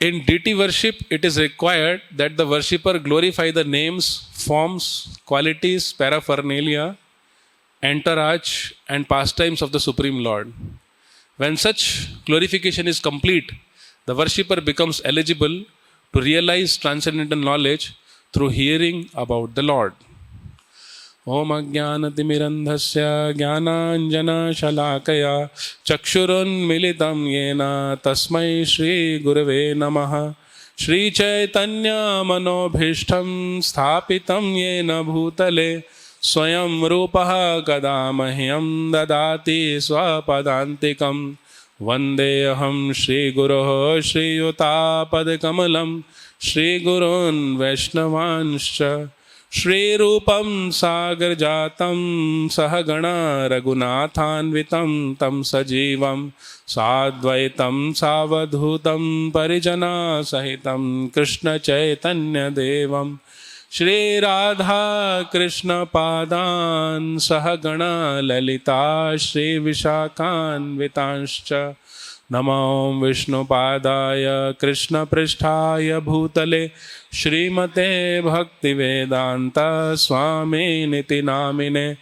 in deity worship, it is required that the worshipper glorify the names, forms, qualities, paraphernalia, entourage, and pastimes of the Supreme Lord. When such glorification is complete, the worshipper becomes eligible to realize transcendental knowledge through hearing about the Lord. Om Ajnanatimirandhasya Jnananjana-shalakaya Chakshurunmilitam Yena Tasmai Shri Gurave Namaha. Shri Chaitanya Manobhishtam Sthapitam Yena Bhutale Swayam Rupaha Kadamahyam Dadati Swapadantikam. Vandeham Shri Guruho Shri Yutapad-kamalam Shri Gurun Vaishnavanscha Shri Rupam Sagar Jatam Sahagana Raghunathanvitam Tam Sajivam Sadvaitam Savadhutam Parijana Sahitam Krishna Chaitanya Devam Shri Radha Krishna Padan Sahagana Lalita Shri Vishakhanvitanscha Namo Vishnu Padaya Krishna Pristhaya Bhutale Srimate Bhaktivedanta Swami Niti Namine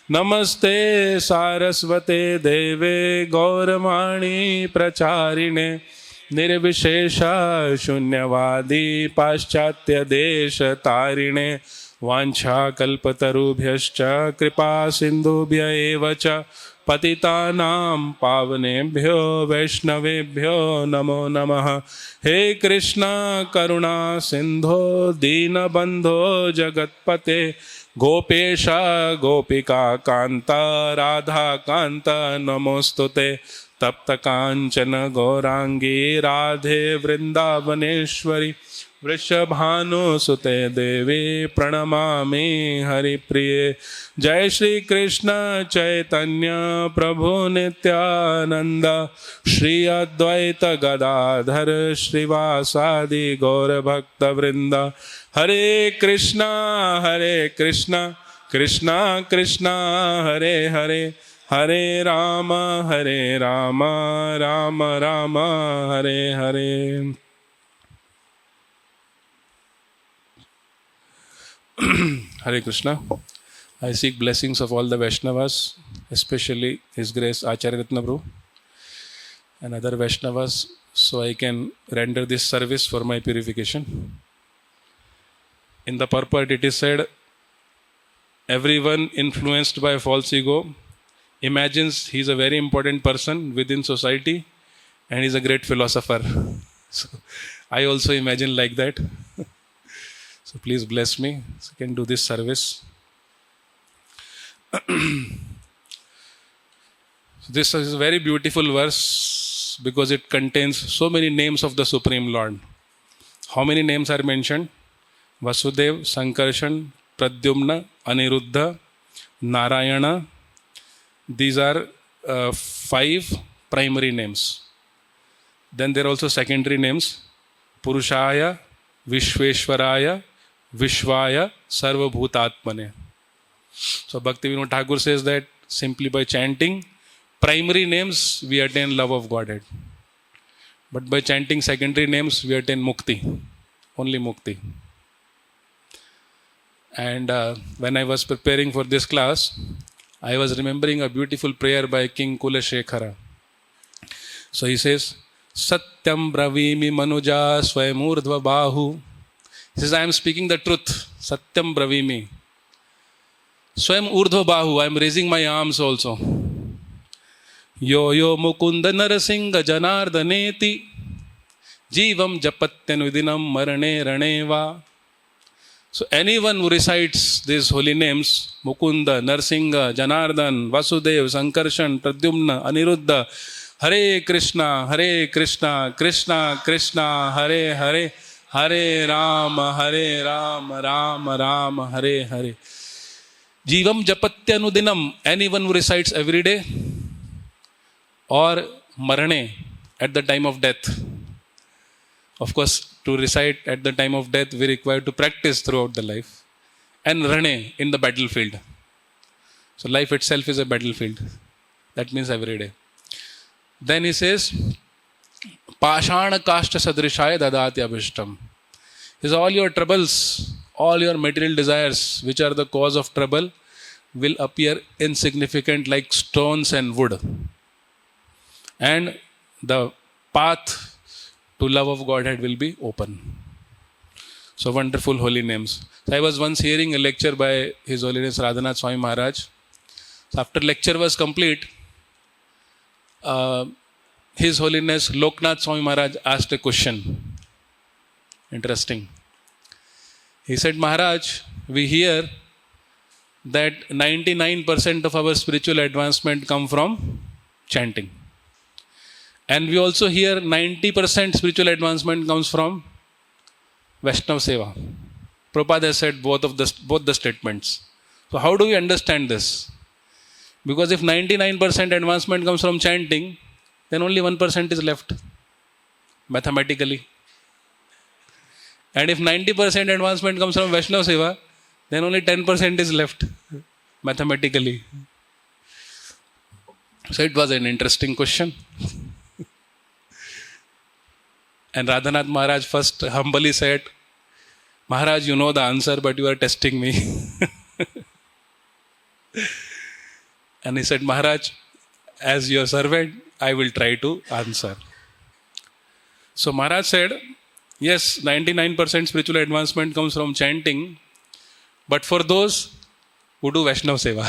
Namaste Saraswate Deve Gauramani Pracharine Nirvishesha Shunyavadi Paschatya Desha Tarine Vancha Kalpatarubhyascha Kripa Sindhubhya Evacha Patitanam Pavanebhyo Vaishnavebhyo Namo Namaha. He Krishna Karuna Sindho Dina Bandho Jagatpate Gopesha Gopika Kanta Radha Kanta Namostute Tapta Kanchana Gaurangi Radhe Vrindavaneshwari Vrishabhanu Sute Devi Pranamami Hari Priye. Jai Shri Krishna Chaitanya Prabhu Nityananda Shri Advaita Gadadhar Srivasadi Gaura Bhakta Vrinda. Hare Krishna Krishna Krishna Hare Hare Hare Rama Rama Rama Hare Hare. Hare Krishna. I seek blessings of all the Vaishnavas, especially His Grace Acharya Ratna Prabhu and other Vaishnavas, so I can render this service for my purification. In the purport it is said, everyone influenced by false ego imagines he is a very important person within society and he is a great philosopher. So I also imagine like that. So please bless me so I can do this service. This is a very beautiful verse because it contains so many names of the Supreme Lord. How many names are mentioned? Vasudev, Sankarshan, Pradyumna, Aniruddha, Narayana. These are 5 primary names. Then there are also secondary names. Purushaya, Vishveshwaraya, Vishvaya, Sarvabhutatmane. So Bhaktivinoda Thakur says that simply by chanting primary names we attain love of Godhead. But by chanting secondary names we attain mukti. Only mukti. And when I was preparing for this class, I was remembering a beautiful prayer by King Kulashekara. So he says, Satyam Bravimi Manuja Swayamurdhva Bahu. He says, I am speaking the truth. Satyam Bravimi. Swayam Urdhva Bahu. I am raising my arms also. Yo yo Mukunda Narasingha Janardaneti Jivam Japatyanvidinam Marane Raneva. So anyone who recites these holy names, Mukunda, Narsingha, Janardan, Vasudev, Sankarshan, Pradyumna, Aniruddha, Hare Krishna, Krishna Krishna, Hare Hare, Hare Rama, Rama Rama, Hare Hare. Jivam Japatyanudinam, anyone who recites every day, or Marane, at the time of death. Of course, to recite at the time of death, we require to practice throughout the life. And Rane, in the battlefield. So life itself is a battlefield. That means every day. Then he says, Pashana kashta sadrishaya dadati abhishtam. Is all your troubles, all your material desires, which are the cause of trouble, will appear insignificant like stones and wood. And the path to love of Godhead will be open. So wonderful holy names. So I was once hearing a lecture by His Holiness Radhanath Swami Maharaj. So after lecture was complete, His Holiness Loknath Swami Maharaj asked a question. Interesting. He said, Maharaj, we hear that 99% of our spiritual advancement come from chanting. And we also hear 90% spiritual advancement comes from Vaishnava Seva. Prabhupada has said both the statements. So how do we understand this? Because if 99% advancement comes from chanting, then only 1% is left, mathematically. And if 90% advancement comes from Vaishnava Seva, then only 10% is left, mathematically. So it was an interesting question. And Radhanath Maharaj first humbly said, Maharaj, you know the answer, but you are testing me. And he said, Maharaj, as your servant, I will try to answer. So Maharaj said, yes, 99% spiritual advancement comes from chanting, but for those who do Vaishnava Seva.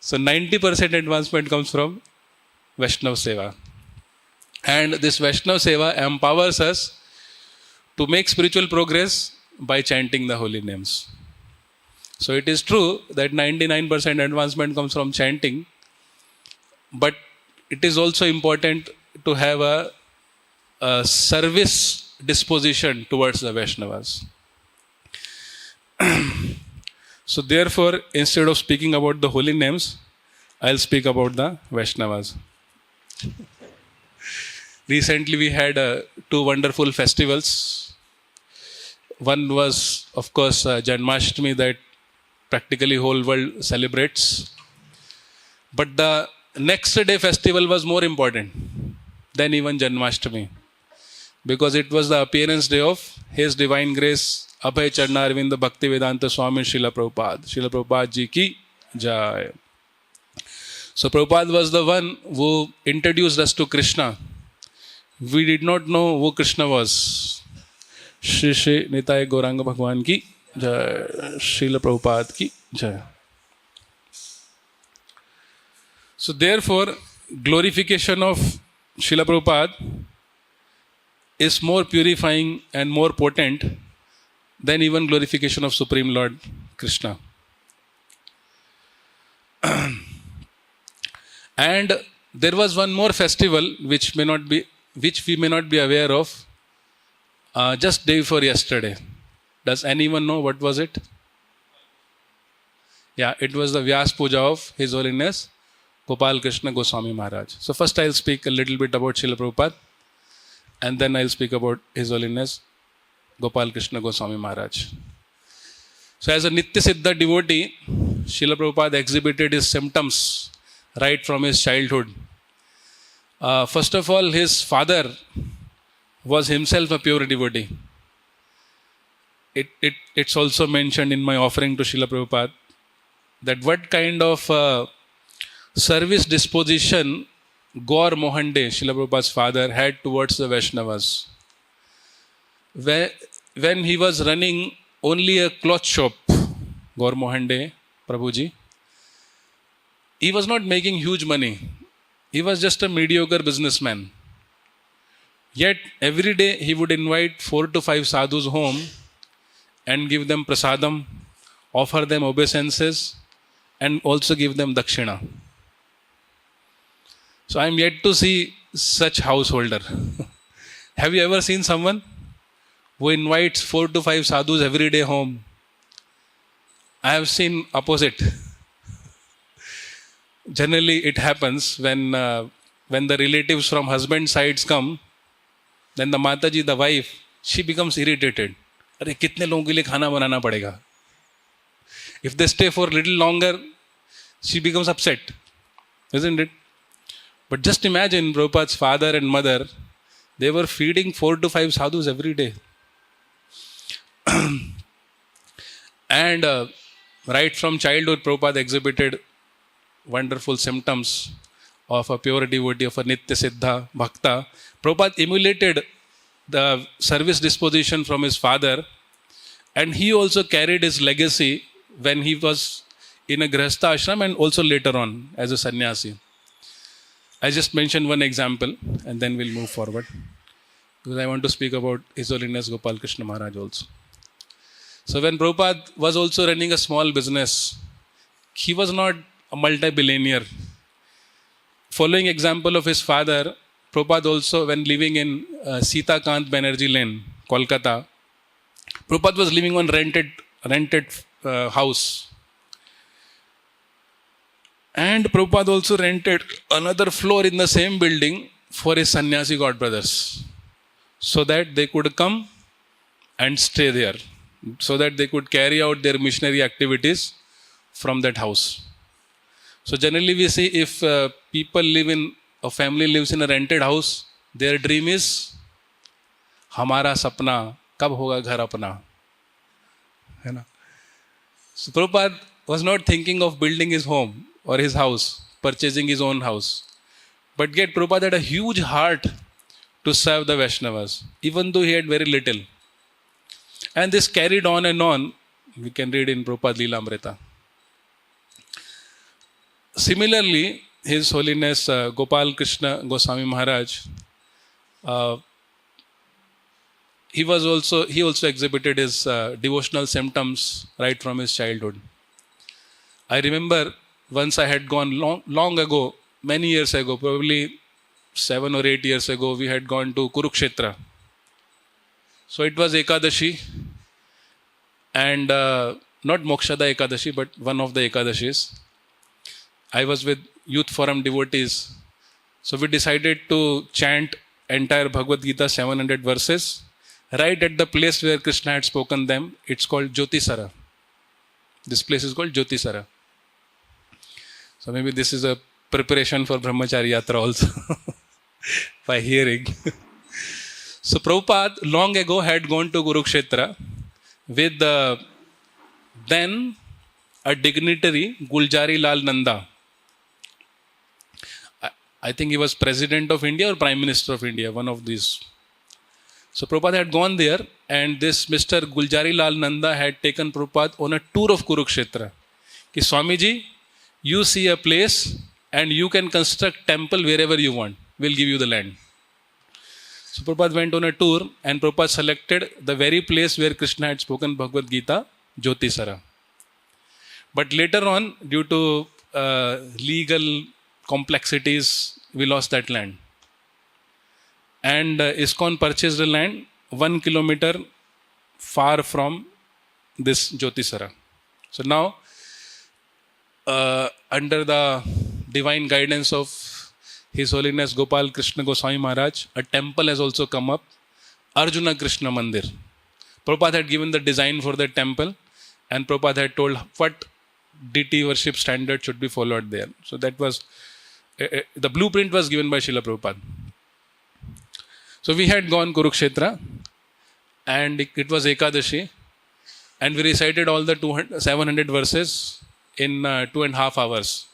So 90% advancement comes from Vaishnava Seva. And this Vaishnava Seva empowers us to make spiritual progress by chanting the holy names. So it is true that 99% advancement comes from chanting, but it is also important to have a service disposition towards the Vaishnavas. So therefore, instead of speaking about the holy names, I'll speak about the Vaishnavas. Recently we had two wonderful festivals. One was, of course, Janmashtami that practically whole world celebrates. But the next day festival was more important than even Janmashtami, because it was the appearance day of His Divine Grace Abhay Charna Arvinda Bhaktivedanta Swami Srila Prabhupada. Srila Prabhupada Ji ki Jai. So Prabhupada was the one who introduced us to Krishna. We did not know who Krishna was. Shri Shri Nitai Gauranga Bhagwan ki Jai. Srila Prabhupada ki Jai. So therefore, glorification of Srila Prabhupada is more purifying and more potent than even glorification of Supreme Lord Krishna. And there was one more festival which we may not be aware of, just day before yesterday. Does anyone know what was it? Yeah, it was the Vyas Puja of His Holiness Gopal Krishna Goswami Maharaj. So first I'll speak a little bit about Srila Prabhupada, and then I'll speak about His Holiness Gopal Krishna Goswami Maharaj. So as a Nitya Siddha devotee, Srila Prabhupada exhibited his symptoms right from his childhood. First of all, his father was himself a pure devotee. It's also mentioned in my offering to Srila Prabhupada that what kind of service disposition Gaur Mohande, Srila Prabhupada's father, had towards the Vaishnavas. When he was running only a cloth shop, Gaur Mohande, Prabhuji, he was not making huge money. He was just a mediocre businessman. Yet every day he would invite 4 to 5 sadhus home and give them prasadam, offer them obeisances, and also give them dakshina. So I am yet to see such householder. Have you ever seen someone who invites 4 to 5 sadhus every day home? I have seen opposite. Generally it happens when the relatives from husband sides come, then the Mataji, the wife, she becomes irritated. Arey, kitne logon ke liye khana banana padega? If they stay for a little longer, she becomes upset, isn't it? But just imagine Prabhupada's father and mother, they were feeding 4 to 5 sadhus every day. And right from childhood, Prabhupada exhibited wonderful symptoms of a pure devotee, of a Nitya Siddha Bhakta. Prabhupada emulated the service disposition from his father, and he also carried his legacy when he was in a Grihastha ashram and also later on as a sannyasi. I just mentioned one example and then we'll move forward, because I want to speak about His Holiness Gopal Krishna Maharaj also. So when Prabhupada was also running a small business, he was not a multi-billionaire. Following example of his father, Prabhupada also, when living in Sita Kant Banerjee Lane, Kolkata, Prabhupada was living on rented house. And Prabhupada also rented another floor in the same building for his sannyasi godbrothers, so that they could come and stay there, so that they could carry out their missionary activities from that house. So generally we see if people live in, a family lives in a rented house, their dream is, हमारा सपना कब होगा घर अपना, है ना? So Prabhupada was not thinking of building his home or his house, purchasing his own house. But yet Prabhupada had a huge heart to serve the Vaishnavas, even though he had very little. And this carried on and on. We can read in Prabhupada Leela Amrita. Similarly, His Holiness Gopal Krishna Goswami Maharaj, he also exhibited his devotional symptoms right from his childhood. I remember once I had gone long ago, many years ago, probably 7 or 8 years ago, we had gone to Kurukshetra. So it was Ekadashi, and not Mokshada Ekadashi, but one of the Ekadashis. I was with Youth Forum devotees. So we decided to chant entire Bhagavad Gita 700 verses right at the place where Krishna had spoken them. It's called Jyotisara. This place is called Jyotisara. So maybe this is a preparation for Brahmachari Yatra also by hearing. So Prabhupada long ago had gone to Kurukshetra with then a dignitary, Guljari Lal Nanda. I think he was President of India or Prime Minister of India, one of these. So Prabhupada had gone there, and this Mr. Guljari Lal Nanda had taken Prabhupada on a tour of Kurukshetra. Ki Swamiji, you see a place and you can construct temple wherever you want. We'll give you the land. So Prabhupada went on a tour, and Prabhupada selected the very place where Krishna had spoken Bhagavad Gita, Jyotisara. But later on, due to legal complexities, we lost that land. And ISKCON purchased the land 1 kilometer far from this Jyotisara. So now, under the divine guidance of His Holiness Gopal Krishna Goswami Maharaj, a temple has also come up, Arjuna Krishna Mandir. Prabhupada had given the design for the temple, and Prabhupada had told what deity worship standard should be followed there. So that was, the blueprint was given by Srila Prabhupada. So we had gone Kurukshetra, and it was Ekadashi, and we recited all the 700 verses in 2.5 hours.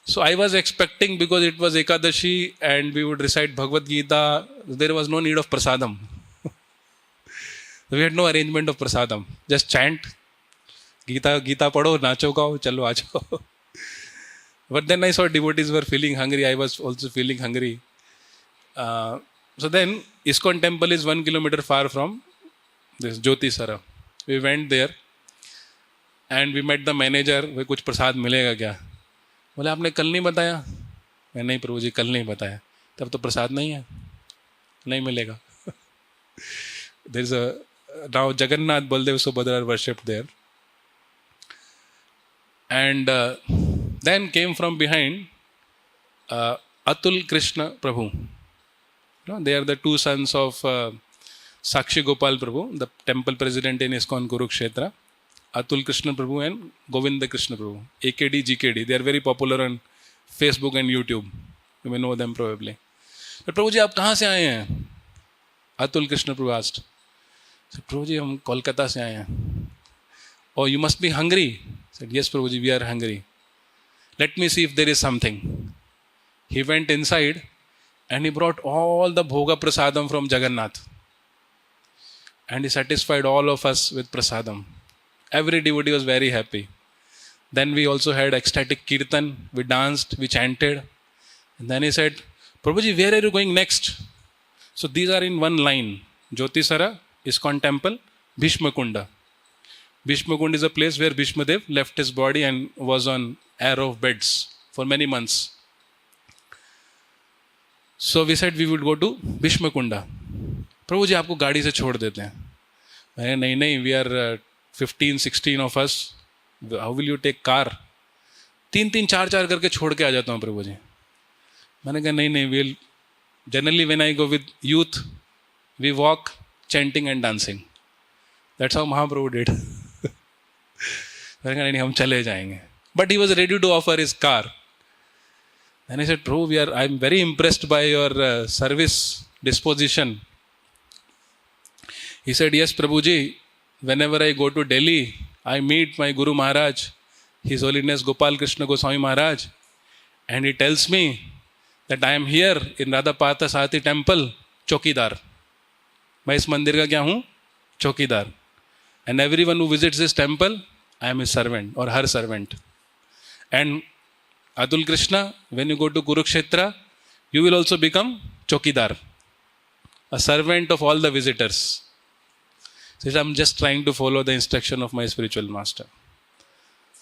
So I was expecting, because it was Ekadashi and we would recite Bhagavad Gita, there was no need of prasadam. We had no arrangement of prasadam. Just chant, Gita padho, nacho gao, chalo aajo. But then I saw devotees were feeling hungry. I was also feeling hungry. So then ISKCON temple is 1 kilometer far from this Jyotisara. We went there and we met the manager. "Bhai, kuch prasad milega kya?" बोले आपने कल नहीं बताया? मैं नहीं प्रभु जी, कल नहीं बताया. तब तो प्रसाद नहीं है, नहीं मिलेगा. There is a now Jagannath, Baldev, Subhadra are worshipped there. And then came from behind Atul Krishna Prabhu. No, they are the two sons of Sakshi Gopal Prabhu, the temple president in ISKCON Kurukshetra. Atul Krishna Prabhu and Govinda Krishna Prabhu, AKD, GKD. They are very popular on Facebook and YouTube. You may know them probably. But Prabhuji, आप कहाँ से आए हैं? Atul Krishna Prabhu asked. So, Prabhuji, हम Kolkata से आए हैं. Oh, you must be hungry. I said, yes, Prabhuji, we are hungry. Let me see if there is something. He went inside and he brought all the bhoga prasadam from Jagannath. And he satisfied all of us with prasadam. Every devotee was very happy. Then we also had ecstatic kirtan. We danced, we chanted. And then he said, Prabhuji, where are you going next? So these are in one line. Jyotisara, ISKCON temple, Bhishma Kunda. Bhishma Kunda is a place where Bhishma Dev left his body and was on arrow of beds for many months. So we said we would go to Bhishma Kunda. प्रभु जी आपको गाड़ी से छोड़ देते हैं. मैंने नहीं, we are 15-16 of us, how will you take car? 3-3, 4-4 करके छोड़ के आ जाता हूँ प्रभु जी. मैंने कहा नहीं, will generally when I go with youth we walk chanting and dancing. That's how Mahaprabhu did. मैंने कहा नहीं, हम चले जाएंगे. But he was ready to offer his car. And I said, Prabhu, I am very impressed by your service disposition. He said, yes, Prabhuji, whenever I go to Delhi, I meet my Guru Maharaj, His Holiness Gopal Krishna Goswami Maharaj, and he tells me that I am here in Radhapata Sati temple, Chokidar. मैं इस मंदिर का क्या हूँ? चौकीदार. And everyone who visits this temple, I am his servant or her servant. And Atul Krishna, when you go to Kurukshetra, you will also become Chokidar, a servant of all the visitors. So I'm just trying to follow the instruction of my spiritual master.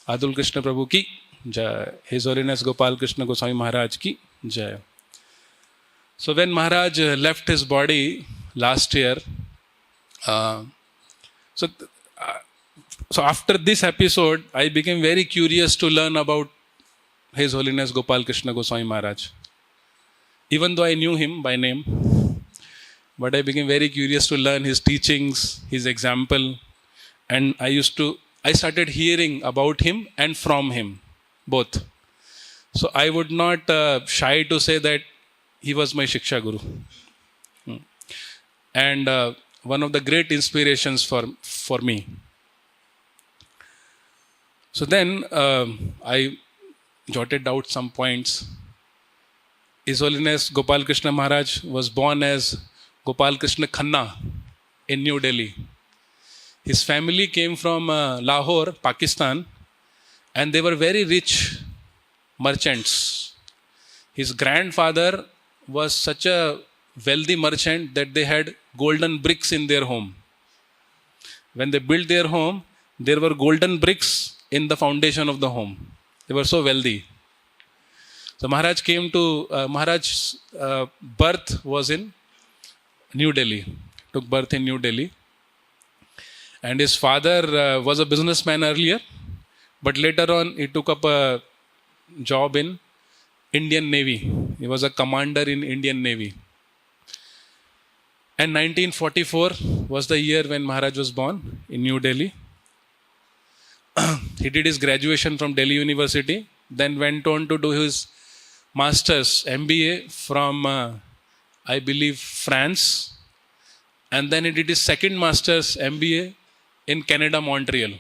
Atul Krishna Prabhu ki jai. His Holiness Gopal Krishna Goswami Maharaj ki jai. So when Maharaj left his body last year, so after this episode, I became very curious to learn about His Holiness Gopal Krishna Goswami Maharaj. Even though I knew him by name, but I became very curious to learn his teachings, his example, and I started hearing about him and from him, both. So I would not shy to say that he was my Shiksha Guru. And one of the great inspirations for me. So then I jotted out some points. His Holiness Gopal Krishna Maharaj was born as Gopal Krishna Khanna in New Delhi. His family came from Lahore, Pakistan, and they were very rich merchants. His grandfather was such a wealthy merchant that they had golden bricks in their home. When they built their home, there were golden bricks in the foundation of the home. They were so wealthy. So Maharaj's birth was in New Delhi. Took birth in New Delhi. And his father was a businessman earlier, but later on he took up a job in Indian Navy. He was a commander in Indian Navy. And 1944 was the year when Maharaj was born in New Delhi. He did his graduation from Delhi University, then went on to do his master's MBA from, I believe, France. And then he did his second master's MBA in Canada, Montreal.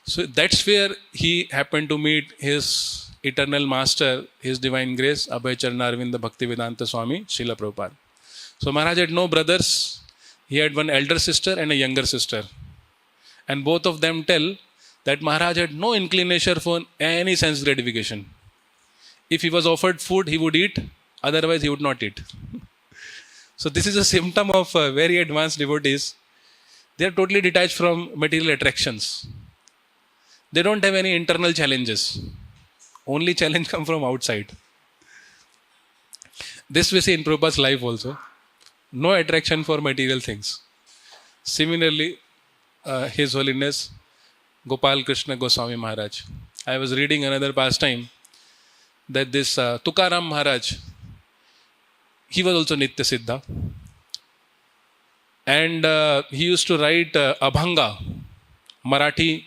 So that's where he happened to meet his eternal master, His Divine Grace, Abhay Charanarvinda Bhaktivedanta Swami, Srila Prabhupada. So Maharaj had no brothers. He had one elder sister and a younger sister. And both of them tell that Maharaj had no inclination for any sense gratification. If he was offered food, he would eat. Otherwise, he would not eat. So this is a symptom of very advanced devotees. They are totally detached from material attractions. They don't have any internal challenges. Only challenge come from outside. This we see in Prabhupada's life also. No attraction for material things. Similarly, His Holiness Gopal Krishna Goswami Maharaj. I was reading another pastime that this Tukaram Maharaj, he was also Nitya Siddha. And he used to write Abhanga, Marathi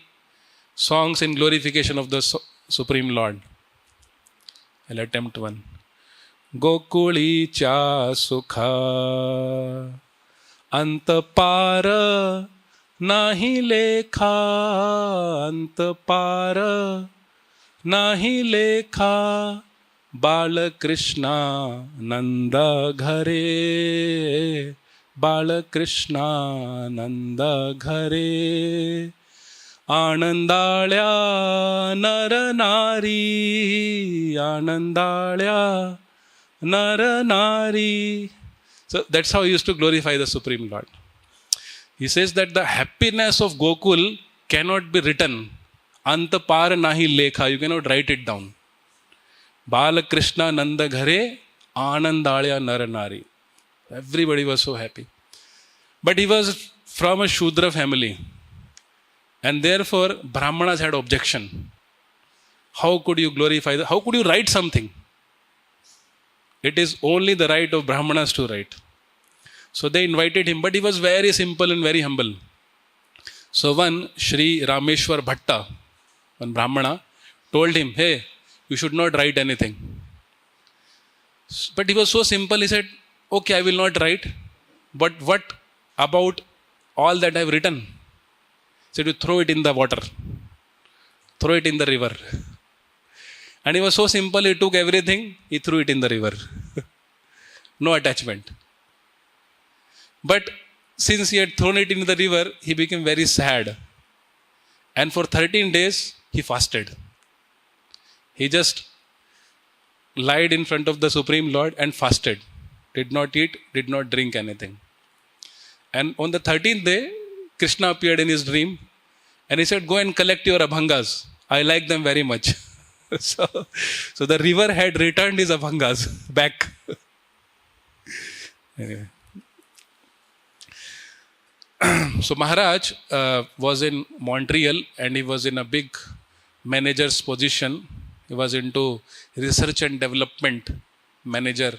songs in glorification of the Supreme Lord. I'll attempt one. Gokulicha sukha antapara nahi lekha antapara nahi lekha Bala Krishna Nanda Ghare Bala Krishna Nanda Ghare Anandalya Nara Nari Anandalya Nara Nari. So that's how he used to glorify the Supreme Lord. He says that the happiness of Gokul cannot be written. Antapara nahi lekha. You cannot write it down. Bala Krishna Nanda Ghare Anandalya Nara Nari. Everybody was so happy. But he was from a Shudra family. And therefore, Brahmanas had objection. How could you glorify how could you write something? It is only the right of Brahmanas to write. So they invited him, but he was very simple and very humble. So one Sri Rameshwar Bhatta, one Brahmana, told him, hey, you should not write anything. But he was so simple, he said, okay, I will not write. But what about all that I have written? He said, you throw it in the water. Throw it in the river. And he was so simple, he took everything, he threw it in the river. No attachment. But since he had thrown it in the river, he became very sad. And for 13 days, he fasted. He just lied in front of the Supreme Lord and fasted. Did not eat, did not drink anything. And on the 13th day, Krishna appeared in his dream and he said, go and collect your abhangas. I like them very much. So the river had returned his abhangas back. Anyway. So Maharaj was in Montreal and he was in a big manager's position. He was into research and development manager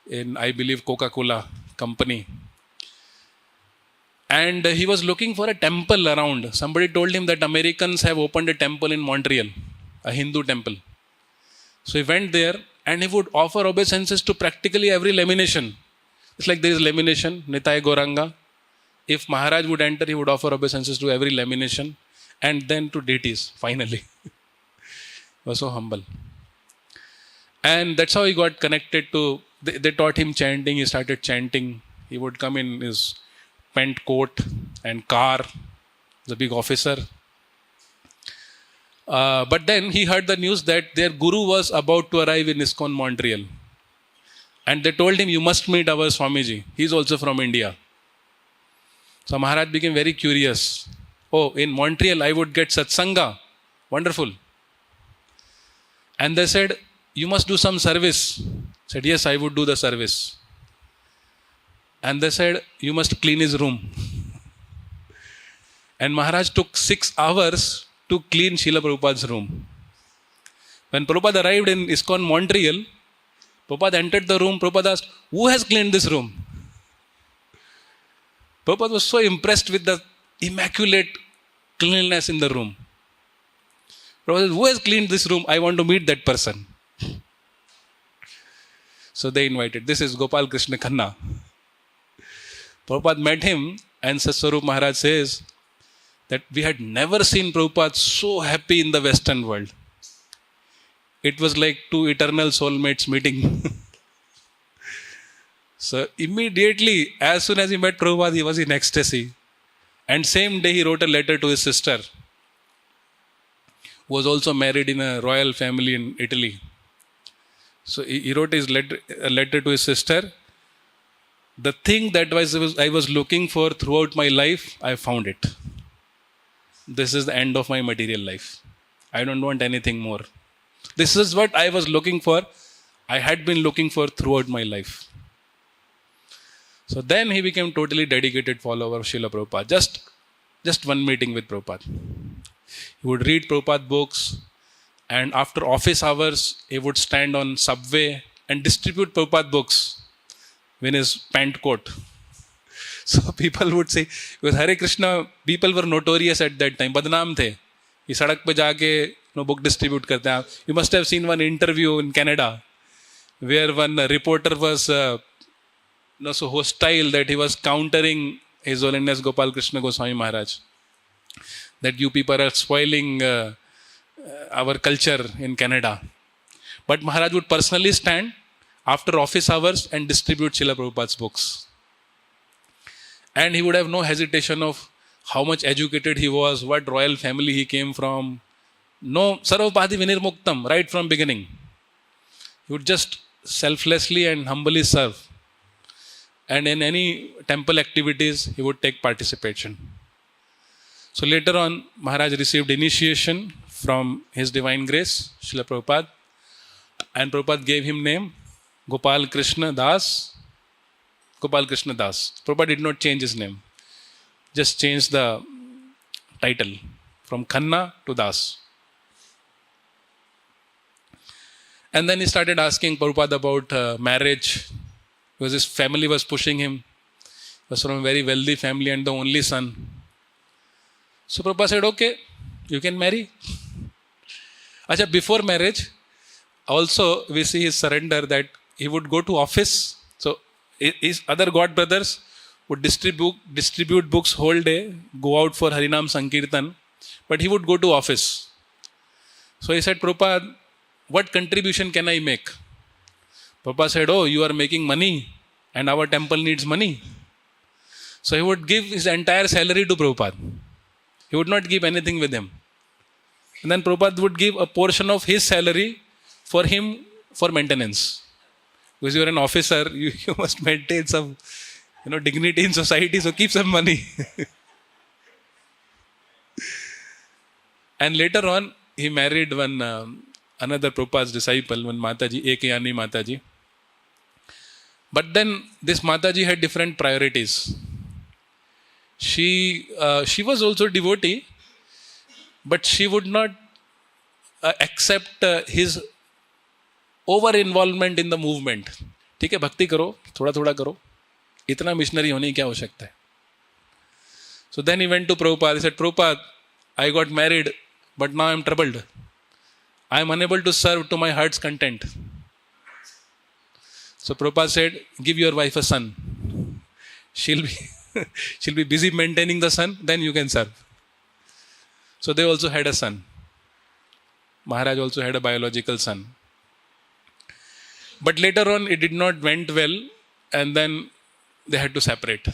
in, I believe, Coca-Cola company. And he was looking for a temple around. Somebody told him that Americans have opened a temple in Montreal, a Hindu temple. So he went there and he would offer obeisances to practically every lamination. It's like there is lamination, Nitai Goranga. If Maharaj would enter, he would offer obeisances to every lamination and then to deities, finally. He was so humble. And that's how he got connected to, they taught him chanting, he started chanting. He would come in his pent coat and car, the big officer. But then he heard the news that their guru was about to arrive in ISKCON Montreal. And they told him, you must meet our Swamiji. He's also from India. So Maharaj became very curious. Oh, in Montreal I would get satsanga. Wonderful. And they said, you must do some service. Said, yes, I would do the service. And they said, you must clean his room. And Maharaj took 6 hours to clean Srila Prabhupada's room. When Prabhupada arrived in ISKCON Montreal, Prabhupada entered the room. Prabhupada asked, who has cleaned this room? Prabhupada was so impressed with the immaculate cleanliness in the room. Prabhupada said, who has cleaned this room? I want to meet that person. So they invited. This is Gopal Krishna Khanna. Prabhupada met him and Swarup Maharaj says that we had never seen Prabhupada so happy in the Western world. It was like 2 eternal soulmates meeting. So immediately, as soon as he met Prabhupada, he was in ecstasy. And same day he wrote a letter to his sister, who was also married in a royal family in Italy. So he wrote a letter to his sister. The thing that I was looking for throughout my life, I found it. This is the end of my material life. I don't want anything more. This is what I was looking for. I had been looking for throughout my life. So then he became totally dedicated follower of Srila Prabhupada. Just one meeting with Prabhupada. He would read Prabhupada books, and after office hours, he would stand on subway and distribute Prabhupada books in his pant coat. So people would say, because Hare Krishna, people were notorious at that time, badnaam the. He sadak pe jaake book distribute करते हैं. You must have seen one interview in Canada where one reporter was so hostile that he was countering His Holiness Gopal Krishna Goswami Maharaj, that you people are spoiling our culture in Canada. But Maharaj would personally stand after office hours and distribute Srila Prabhupada's books. And he would have no hesitation of how much educated he was, what royal family he came from. No sarvapadi vinirmuktam, right from beginning. He would just selflessly and humbly serve. And in any temple activities, he would take participation. So later on, Maharaj received initiation from His Divine Grace, Srila Prabhupada. And Prabhupada gave him name Gopal Krishna Das. Gopal Krishna Das. Prabhupada did not change his name. Just changed the title from Khanna to Das. And then he started asking Prabhupada about marriage, because his family was pushing him. He was from a very wealthy family and the only son. So Prabhupada said, okay, you can marry. Acha, before marriage, also we see his surrender, that he would go to office. So his other god brothers would distribute books whole day, go out for Harinam Sankirtan, but he would go to office. So he said, Prabhupada, what contribution can I make? Prabhupada said, oh, you are making money and our temple needs money. So he would give his entire salary to Prabhupada. He would not give anything with him. And then Prabhupada would give a portion of his salary for him for maintenance. Because you are an officer, you must maintain some dignity in society, so keep some money. And later on, he married another Prabhupada's disciple, one Mataji, 𝐂𝐻𝐌𝐌𝐔𝐍 Mataji. But then this Mataji had different priorities. She was also devotee, but she would not accept his over-involvement in the movement. ठीक है, भक्ति करो, थोड़ा थोड़ा करो, इतना missionary होने की क्या हो सकता है. So then he went to Prabhupada. He said, Prabhupada, I got married, but now I am troubled. I am unable to serve to my heart's content. So Prabhupada said, give your wife a son. She'll be busy maintaining the son, then you can serve. So they also had a son. Maharaj also had a biological son. But later on, it did not went well, and then they had to separate.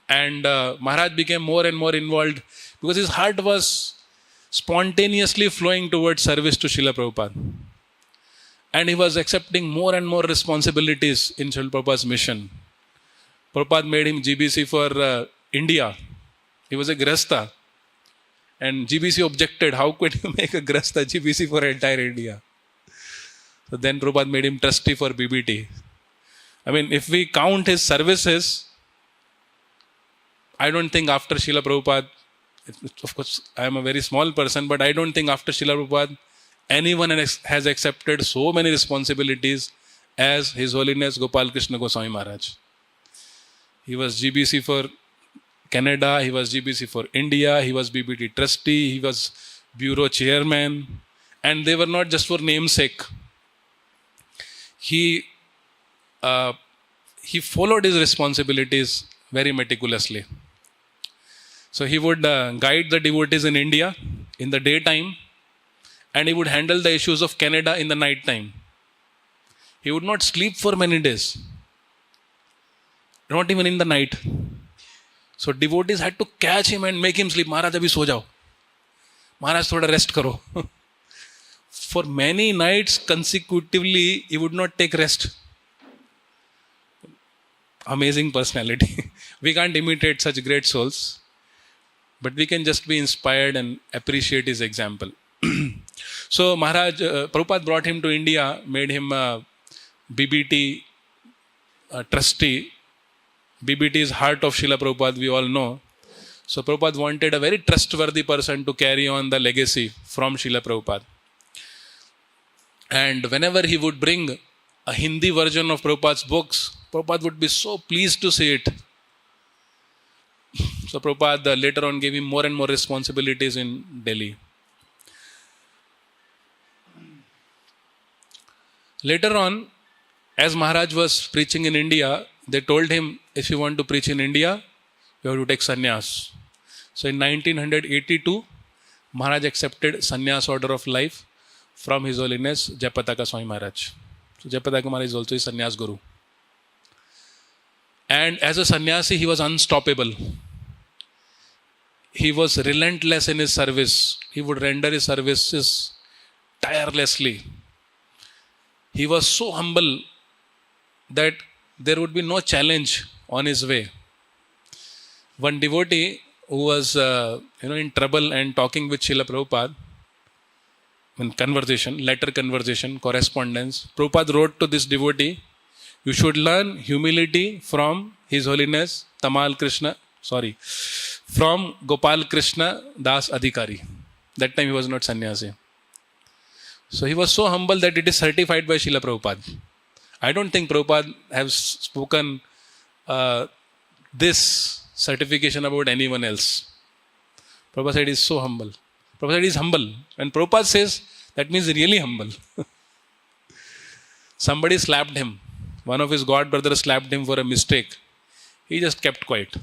And Maharaj became more and more involved because his heart was spontaneously flowing towards service to Srila Prabhupada. And he was accepting more and more responsibilities in Srila Prabhupada's mission. Prabhupada made him GBC for India. He was a Grihastha. And GBC objected, how could you make a Grihastha GBC for entire India? So then Prabhupada made him trustee for BBT. I mean, if we count his services, I don't think after Srila Prabhupada, of course, I am a very small person, but I don't think after Srila Prabhupada, anyone has accepted so many responsibilities as His Holiness Gopal Krishna Goswami Maharaj. He was GBC for Canada, he was GBC for India, he was BBT trustee, he was bureau chairman, and they were not just for namesake. He followed his responsibilities very meticulously. So he would guide the devotees in India in the daytime, and he would handle the issues of Canada in the night time. He would not sleep for many days, not even in the night. So devotees had to catch him and make him sleep. Maharaj, abhi so jao. Maharaj, thoda rest karo. For many nights consecutively, he would not take rest. Amazing personality. We can't imitate such great souls, but we can just be inspired and appreciate his example. So Maharaj, Prabhupada brought him to India, made him a BBT trustee. BBT is heart of Srila Prabhupada, we all know. So Prabhupada wanted a very trustworthy person to carry on the legacy from Srila Prabhupada. And whenever he would bring a Hindi version of Prabhupada's books, Prabhupada would be so pleased to see it. So Prabhupada later on gave him more and more responsibilities in Delhi. Later on, as Maharaj was preaching in India, they told him, if you want to preach in India, you have to take sannyas. So in 1982, Maharaj accepted sannyas order of life from His Holiness Jayapataka Swami Maharaj. So Jayapataka Maharaj is also a sannyas guru. And as a sannyasi, he was unstoppable. He was relentless in his service. He would render his services tirelessly. He was so humble that there would be no challenge on his way. One devotee who was in trouble and talking with Srila Prabhupada, in conversation, letter conversation, correspondence, Prabhupada wrote to this devotee, you should learn humility from His Holiness from Gopal Krishna Das Adhikari. That time he was not sannyasi. So he was so humble that it is certified by Srila Prabhupada. I don't think Prabhupada has spoken this certification about anyone else. Prabhupada said he is so humble. Prabhupada said he is humble. When Prabhupada says, that means really humble. Somebody slapped him. One of his god brothers slapped him for a mistake. He just kept quiet.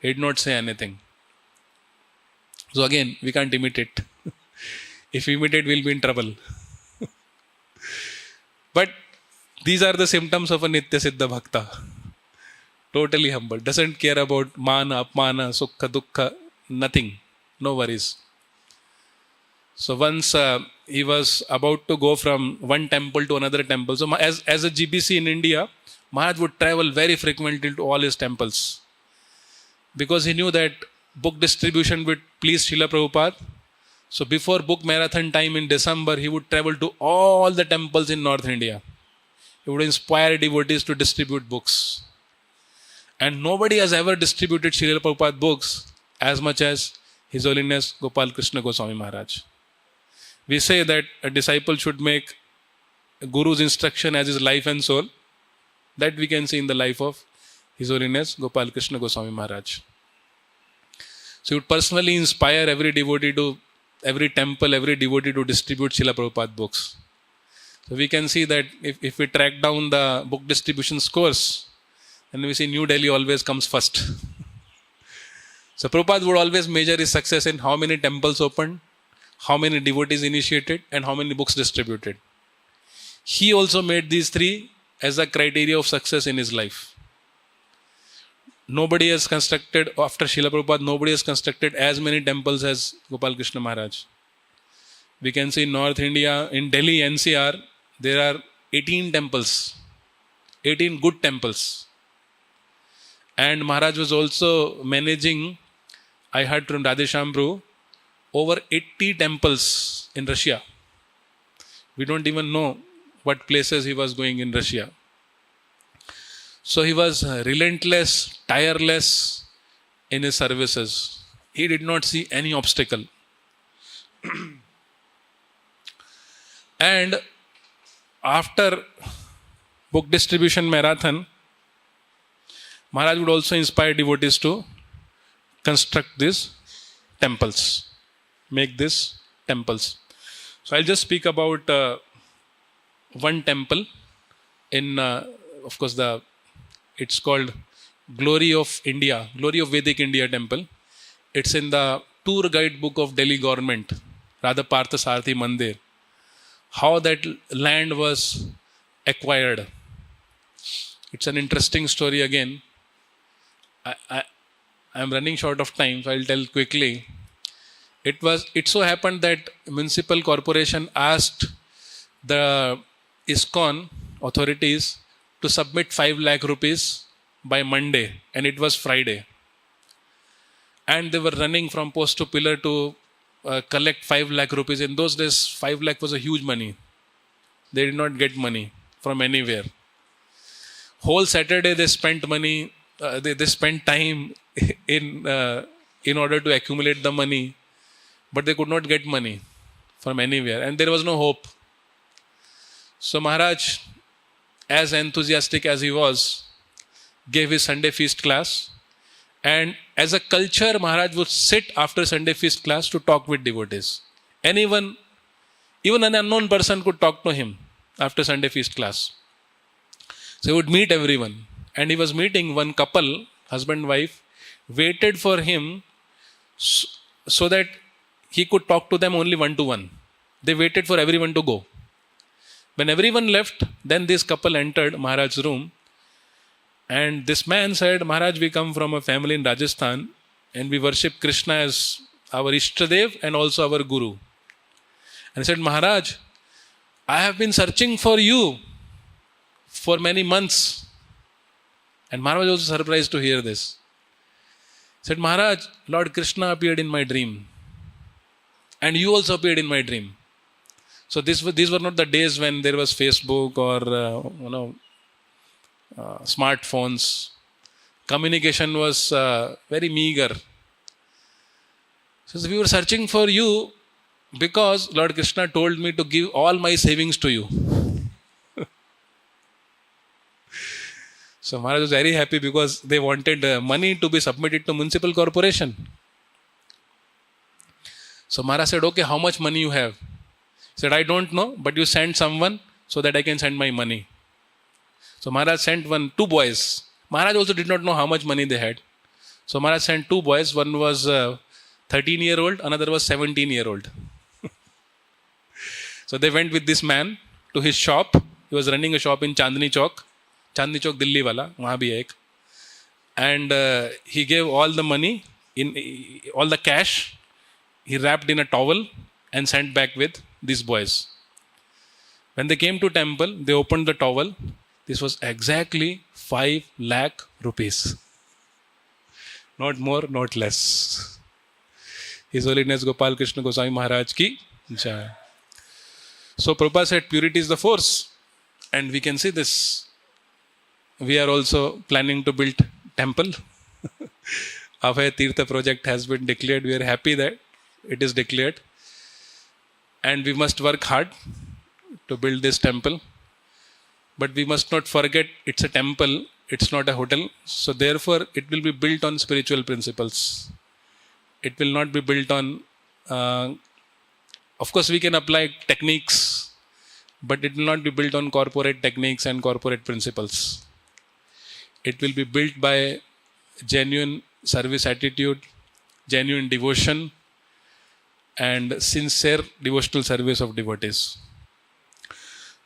He did not say anything. So again, we can't imitate. If we imitate, we'll be in trouble. But these are the symptoms of a Nitya Siddha Bhakta. Totally humble. Doesn't care about mana, apmana, sukha, dukkha, nothing. No worries. So once he was about to go from one temple to another temple. So as a GBC in India, Maharaj would travel very frequently to all his temples. Because he knew that book distribution would please Srila Prabhupada. So before book marathon time in December, he would travel to all the temples in North India. He would inspire devotees to distribute books. And nobody has ever distributed Srila Prabhupada books as much as His Holiness Gopal Krishna Goswami Maharaj. We say that a disciple should make a Guru's instruction as his life and soul. That we can see in the life of His Holiness Gopal Krishna Goswami Maharaj. So he would personally inspire every temple, every devotee to distribute Srila Prabhupada books. So we can see that if we track down the book distribution scores, then we see New Delhi always comes first. So Prabhupada would always measure his success in how many temples opened, how many devotees initiated, and how many books distributed. He also made these three as a criteria of success in his life. Nobody has constructed, after Srila Prabhupada, nobody has constructed as many temples as Gopal Krishna Maharaj. We can see in North India, in Delhi, NCR, there are 18 temples, 18 good temples. And Maharaj was also managing, I heard from Radhesham Prabhu, over 80 temples in Russia. We don't even know what places he was going in Russia. So he was relentless, tireless in his services. He did not see any obstacle. And after book distribution marathon, Maharaj would also inspire devotees to construct these temples, make these temples. So I'll just speak about one temple in, of course, it's called Glory of India, Glory of Vedic India temple. It's in the tour guide book of Delhi government, Radha Partha Sarathi Mandir. How that land was acquired. It's an interesting story again. I'm running short of time, so I'll tell quickly. It so happened that municipal corporation asked the ISKCON authorities to submit 5 lakh rupees by Monday, and it was Friday. And they were running from post to pillar to collect 5 lakh rupees. In those days, 5 lakh was a huge money. They did not get money from anywhere. Whole Saturday they spent money, they spent time in order to accumulate the money, but they could not get money from anywhere, and there was no hope. So Maharaj, as enthusiastic as he was, gave his Sunday feast class, and as a culture, Maharaj would sit after Sunday feast class to talk with devotees. Anyone, even an unknown person could talk to him. after Sunday feast class. So he would meet everyone. And he was meeting one couple, husband, wife, waited for him so that he could talk to them only one-to-one. They waited for everyone to go. When everyone left, then this couple entered Maharaj's room. And this man said, Maharaj, we come from a family in Rajasthan and we worship Krishna as our Ishtadev and also our Guru. And he said, Maharaj, I have been searching for you for many months. And Maharaj was also surprised to hear this. He said, Maharaj, Lord Krishna appeared in my dream. And you also appeared in my dream. So these were not the days when there was Facebook or smartphones. Communication was very meager. So we were searching for you because Lord Krishna told me to give all my savings to you. So Maharaj was very happy because they wanted money to be submitted to municipal corporation. So Maharaj said, okay, how much money you have? He said, I don't know, but you send someone so that I can send my money. So Maharaj sent two boys. Maharaj also did not know how much money they had. So Maharaj sent two boys. One was 13-year-old, another was 17-year-old. So they went with this man to his shop. He was running a shop in Chandni Chowk, Delhi wala, wahan bhi hai ek. And he gave all the money, all the cash, he wrapped in a towel and sent back with these boys. When they came to temple, they opened the towel. This was exactly 5 lakh rupees. Not more, not less. His Holiness Gopal Krishna Goswami Maharaj ki jai. So Prabhupada said purity is the force. And we can see this. We are also planning to build temple. Abhay Tirtha project has been declared. We are happy that it is declared. And we must work hard to build this temple. But we must not forget it's a temple, it's not a hotel. So therefore, it will be built on spiritual principles. It will not be built on... of course, we can apply techniques, but it will not be built on corporate techniques and corporate principles. It will be built by genuine service attitude, genuine devotion, and sincere devotional service of devotees.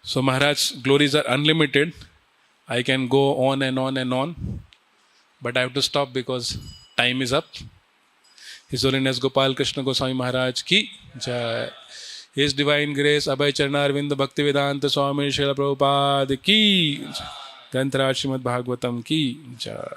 So Maharaj's glories are unlimited. I can go on and on and on, but I have to stop because time is up. His Holiness Gopal Krishna Goswami Maharaj ki jai. His Divine Grace Abhay Charnarvind Bhaktivedanta Swami Srila Prabhupada ki jai. Grantaraj Srimad Bhagavatam ki jai.